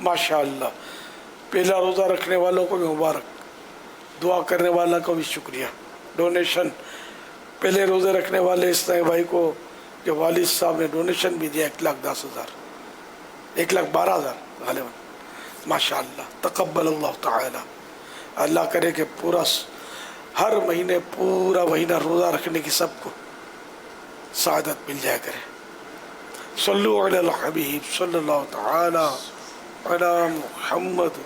ماشاءاللہ. پہلا روزہ رکھنے والوں کو بھی مبارک، دعا کرنے والا کو بھی شکریہ. ڈونیشن پہلے روزے رکھنے والے اسلامی بھائی کو جو والد صاحب نے ڈونیشن بھی دیا 1,10,000 1,12,000 غالباً. ماشاءاللہ تقبل اللہ تعالی. اللہ کرے کہ پورا ہر مہینے پورا مہینہ روزہ رکھنے کی سب کو سعادت مل جائے کرے. صلو علی الحبیب صلی اللہ تعالی علی محمد.